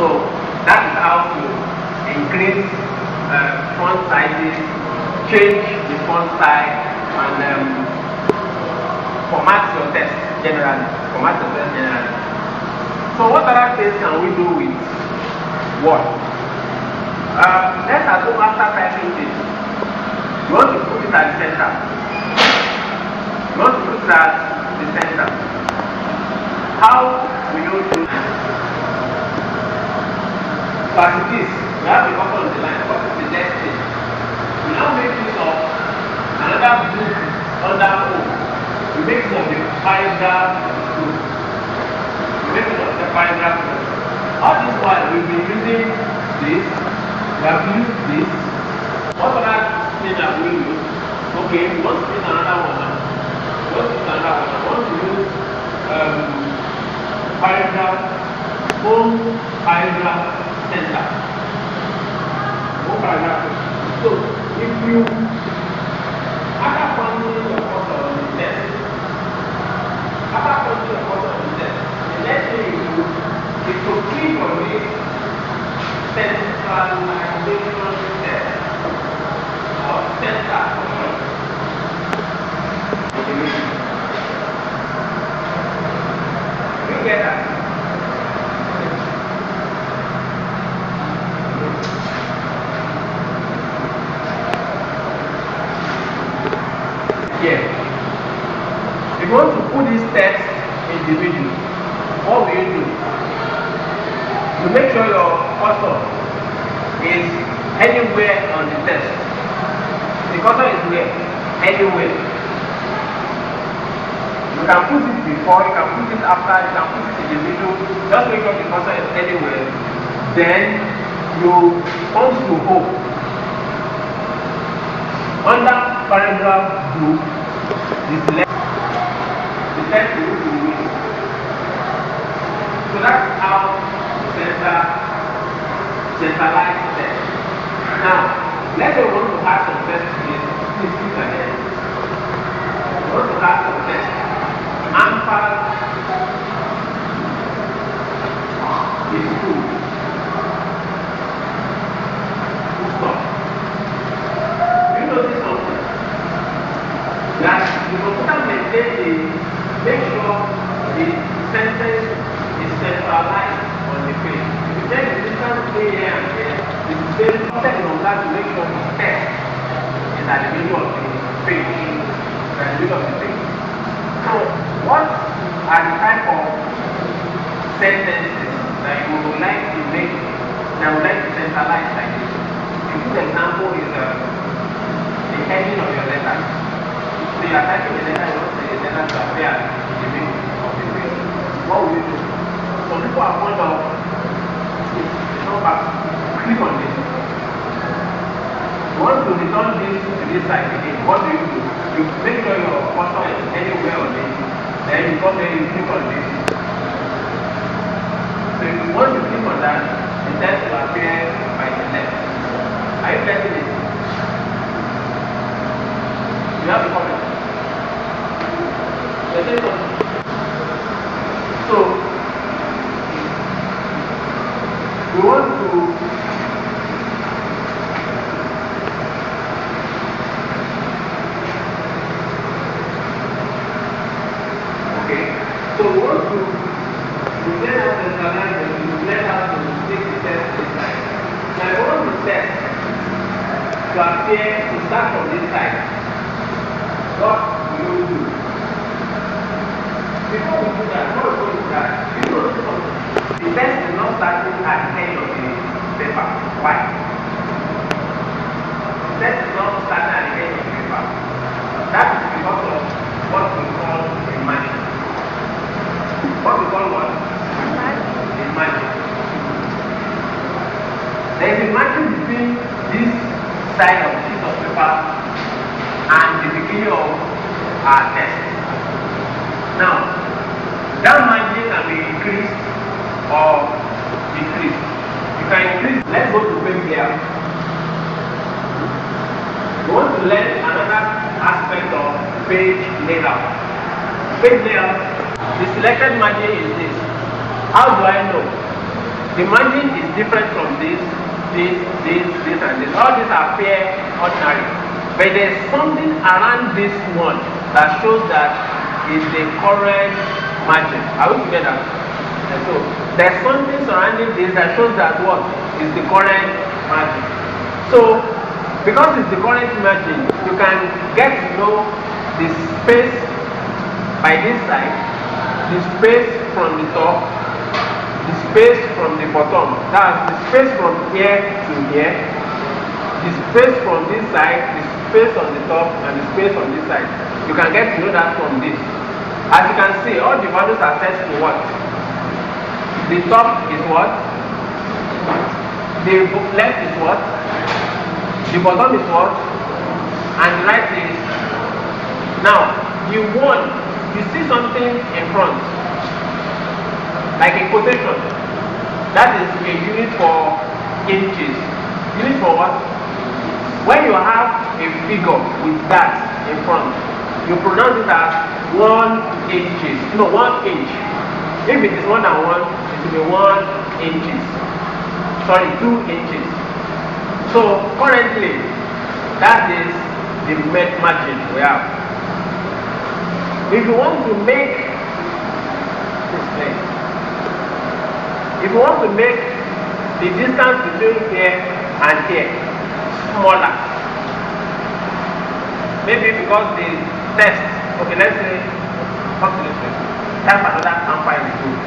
So that is how to increase font sizes, change the font size, and format your text generally. So what other things can we do with Word? Let's assume after typing this, you want to put it at the center. How will you do that? So as it is, we have the bottom of the line. What is the next thing? We now make use of another book under O. We make use of the paragraph group. All this while we've been using this, we have used this. What other thing have we used? Okay, we want to use another one now. We want to use paragraph, home paragraph center. So if you after punching your cursor on the text, the next thing you do is to click on this centralization text or center option. You get that? Yeah. If you want to put this text individually, what will you do? You make sure your cursor is anywhere on the text. The cursor is where? Anywhere. You can put it before, you can put it after, you can put it in the middle. Just make sure the cursor is anywhere. Then you come to home. Under paragraph group, the text will be read. So that's how centralize text. Now, let's say we want to add some text here. Please look ahead. We want to add some text. Ampal is two. Stop. You notice something? That the computer make sure the sentence is centralized on the page. If you take the distance here and here, it is very important on that to make sure the text is at the middle of the page. So, what are the type of sentences that you would like to make, that would like to centralize like this? A good example is the heading of your letter. So you are typing the letter, you want the letter to appear in the middle of the page. What will you do? Some people are fond of click on this. You want to return this to this side again. What do? You make sure your cursor is anywhere on it. Then you come there, you click on this. So if you want to click on that, the text will appear by the left. Are you getting it? You have a comment? So we want to So we want to learn how to analyze and learn how to take the test this side. Now I want the test to appear to start from this side. What will you do? Before we do that, you know the test is not starting at the end of the paper. Why? The test is not starting at the end of the paper. That is because of what we call a margin. What we call what? A margin. There is a margin between this side of the sheet of paper and the beginning of our test. Now, that margin can be increased or decreased. You can increase. Let's go to page layout. We want to learn another aspect of page layout. Page layout. The selected margin is this. How do I know? the margin is different from this, and this. All these are fair ordinary. But there's something around this one that shows that is the correct margin. Are we together? And so there's something surrounding this that shows that what is the correct margin. So because it's the correct margin, you can get to know the space by this side, the space from the top, the space from the bottom. That's the space from here to here, the space from this side, the space on the top, and the space on this side. You can get to know that from this. As you can see, all the values are set to what? The top is what? The left is what? The bottom is what? And the right is. Now, you see something in front, like a quotation. That is a unit for inches. Unit for what? When you have a figure with that in front, you pronounce it as 1 inches. No, 1 inch. If it is more than 1, it will be 1 inches. Sorry, 2 inches. So currently, that is the margin we have. If you want to make this thing, if you want to make the distance between here and here smaller, maybe because the test, okay, let's say, come to this way, that's another ampal is good.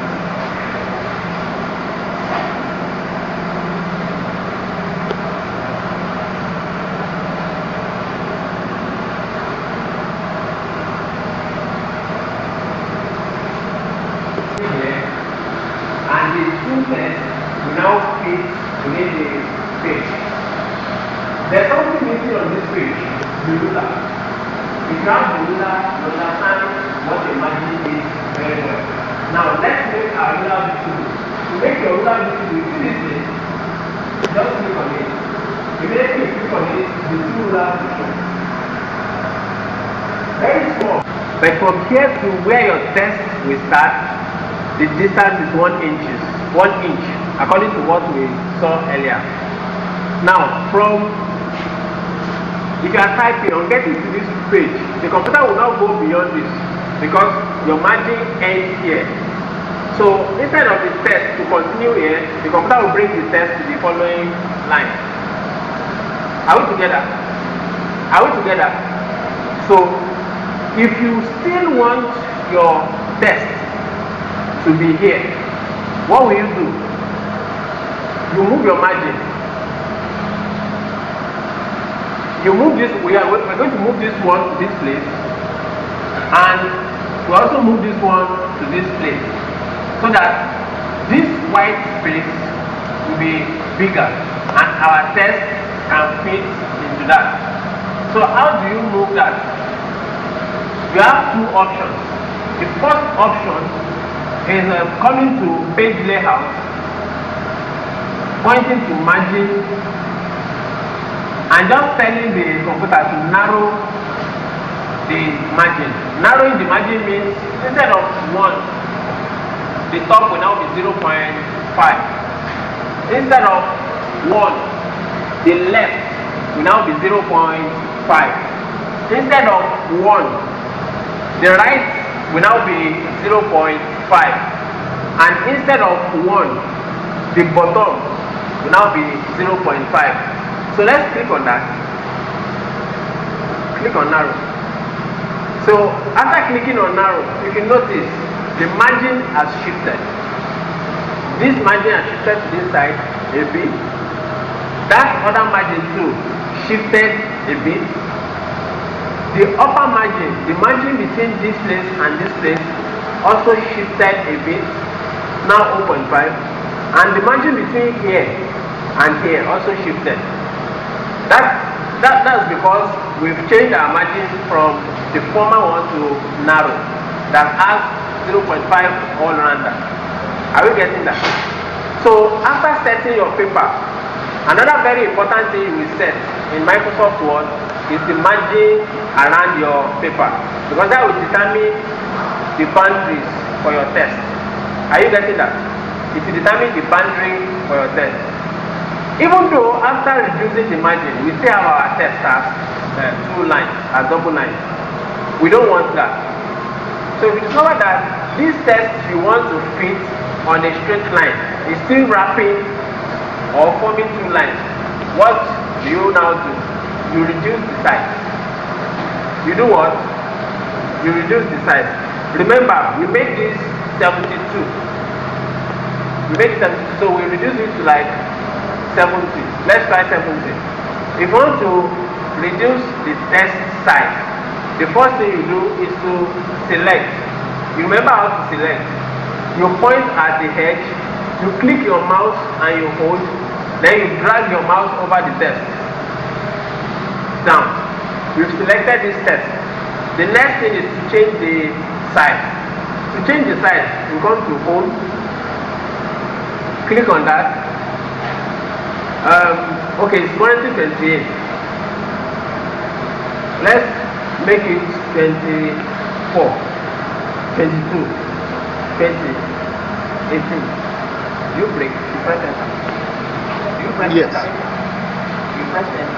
And the two tests will now fit within the page. There's something missing on this page, the ruler. If you have the ruler, you understand what the margin is very well. Now let's make our ruler visible. To make your ruler visible, you see this thing, just click on it. Immediately you click on it, the two rulers will show. Very small. But from here to where your test will start, the distance is 1 inch, according to what we saw earlier. Now, if you are typing on getting to this page, the computer will now go beyond this because your margin ends here. So instead of the test to continue here, the computer will bring the test to the following line. Are we together? Are we together? So if you still want your test to be here, what will you do? You move your margin. You move this. We're going to move this one to this place, and we also move this one to this place, so that this white space will be bigger, and our test can fit into that. So how do you move that? You have two options. The first option is coming to page layout, pointing to margin, and just telling the computer to narrow the margin. Narrowing the margin means instead of 1, the top will now be 0.5. Instead of 1, the left will now be 0.5. Instead of 1, the right will now be 0.5, and instead of 1, the bottom will now be 0.5. So let's click on that. Click on narrow. So after clicking on narrow, you can notice the margin has shifted. This margin has shifted to this side a bit. That other margin too shifted a bit. The upper margin, the margin between this place and this place, also shifted a bit, now 0.5, and the margin between here and here also shifted. That's because we've changed our margin from the former one to narrow, that has 0.5 all around that. Are we getting that? So after setting your paper, another very important thing you will set in Microsoft Word is the margin around your paper, because that will determine the boundaries for your test. Are you getting that? it will determine the boundary for your test. Even though after reducing the margin, we still have our test as 2 lines, as double lines. We don't want that. So if you discover that this test you want to fit on a straight line is still wrapping or forming 2 lines, what do you now do? You reduce the size. You do what? You reduce the size. Remember, we make this 72. We make 72, so we reduce it to like 70. Let's try 70. If you want to reduce the test size, the first thing you do is to select. You remember how to select. You point at the edge, you click your mouse and you hold, then you drag your mouse over the test. Down. We've selected this test. The next thing is to change the size. To change the size, you come to hold, click on that. Okay, it's 28. Let's make it 24, 22, 20, 18. You break, you press enter. You press yes. enter. You press enter.